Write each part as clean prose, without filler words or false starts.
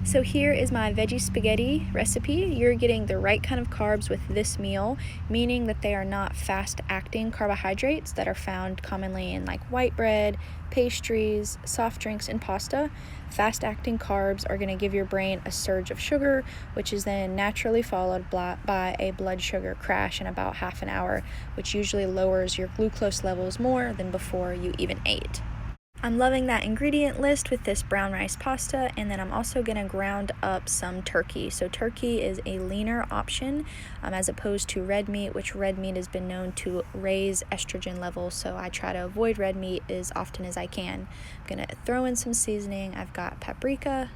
So here is my veggie spaghetti recipe. You're getting the right kind of carbs with this meal, meaning that they are not fast-acting carbohydrates that are found commonly in like white bread, pastries, soft drinks, and pasta. Fast-acting carbs are going to give your brain a surge of sugar, which is then naturally followed by a blood sugar crash in about half an hour, which usually lowers your glucose levels more than before you even ate. I'm loving that ingredient list with this brown rice pasta, and then I'm also going to ground up some turkey. So turkey is a leaner option as opposed to red meat, which red meat has been known to raise estrogen levels, so I try to avoid red meat as often as I can. I'm going to throw in some seasoning. I've got paprika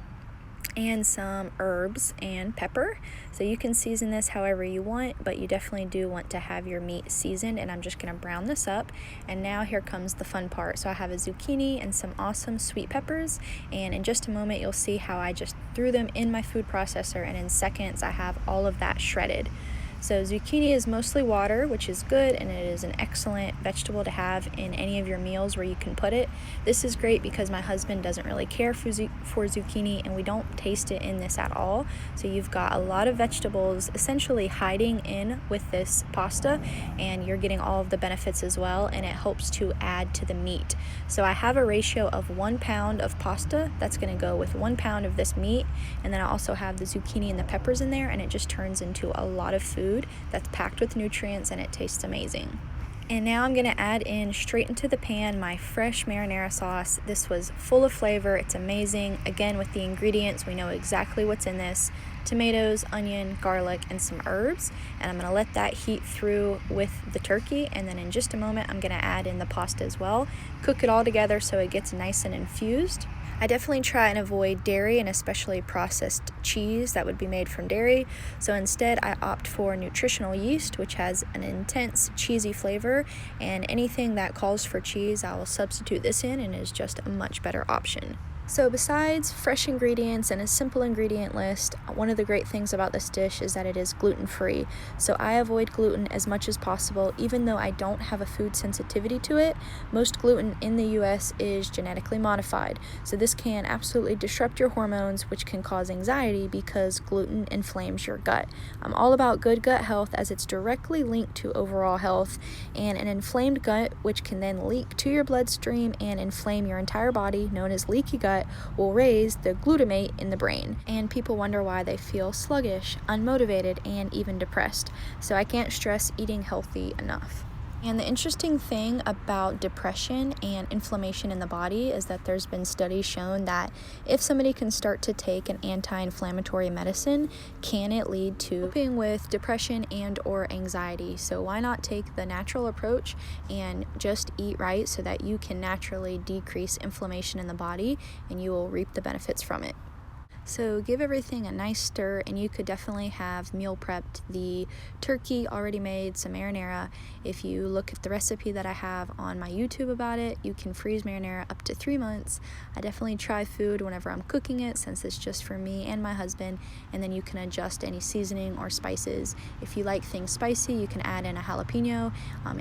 and some herbs and pepper, so you can season this however you want, but you definitely do want to have your meat seasoned. And I'm just going to brown this up, and now here comes the fun part. So I have a zucchini and some awesome sweet peppers, and in just a moment you'll see how I just threw them in my food processor, and in seconds I have all of that shredded. So zucchini is mostly water, which is good, and it is an excellent vegetable to have in any of your meals where you can put it. This is great because my husband doesn't really care for zucchini, and we don't taste it in this at all. So you've got a lot of vegetables essentially hiding in with this pasta, and you're getting all of the benefits as well, and it helps to add to the meat. So I have a ratio of 1 pound of pasta that's going to go with 1 pound of this meat, and then I also have the zucchini and the peppers in there, and it just turns into a lot of food that's packed with nutrients, and it tastes amazing. And now I'm going to add in straight into the pan my fresh marinara sauce. This was full of flavor. It's amazing. Again, with the ingredients, we know exactly what's in this: tomatoes, onion, garlic, and some herbs. And I'm going to let that heat through with the turkey, and then in just a moment I'm going to add in the pasta as well. Cook it all together so it gets nice and infused. I definitely try and avoid dairy, and especially processed cheese that would be made from dairy. So instead I opt for nutritional yeast, which has an intense cheesy flavor, and anything that calls for cheese I will substitute this in, and is just a much better option. So besides fresh ingredients and a simple ingredient list, one of the great things about this dish is that it is gluten-free. So I avoid gluten as much as possible, even though I don't have a food sensitivity to it. Most gluten in the US is genetically modified. So this can absolutely disrupt your hormones, which can cause anxiety because gluten inflames your gut. I'm all about good gut health as it's directly linked to overall health, and an inflamed gut, which can then leak to your bloodstream and inflame your entire body, known as leaky gut, will raise the glutamate in the brain, and people wonder why they feel sluggish, unmotivated, and even depressed. So I can't stress eating healthy enough. And the interesting thing about depression and inflammation in the body is that there's been studies shown that if somebody can start to take an anti-inflammatory medicine, can it lead to coping with depression and or anxiety. So why not take the natural approach and just eat right so that you can naturally decrease inflammation in the body, and you will reap the benefits from it. So give everything a nice stir, and you could definitely have meal prepped the turkey already made, some marinara. If you look at the recipe that I have on my YouTube about it, you can freeze marinara up to 3 months. I definitely try food whenever I'm cooking it, since it's just for me and my husband, and then you can adjust any seasoning or spices. If you like things spicy, you can add in a jalapeno.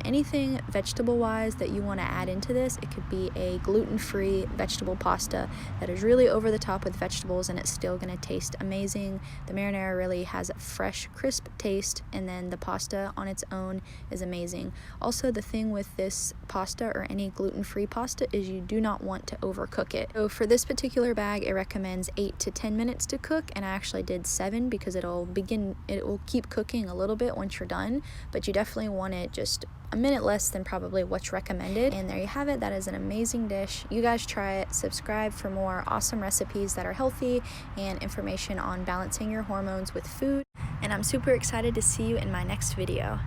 Anything vegetable wise that you want to add into this. It could be a gluten-free vegetable pasta that is really over the top with vegetables, and it's still going to taste amazing. The marinara really has a fresh, crisp taste, and then the pasta on its own is amazing. Also, the thing with this pasta or any gluten-free pasta is you do not want to overcook it. So for this particular bag, it recommends 8 to 10 minutes to cook, and I actually did 7 because it will keep cooking a little bit once you're done, but you definitely want it just a minute less than probably what's recommended. And there you have it. That is an amazing dish. You guys try it. Subscribe for more awesome recipes that are healthy and information on balancing your hormones with food. And I'm super excited to see you in my next video.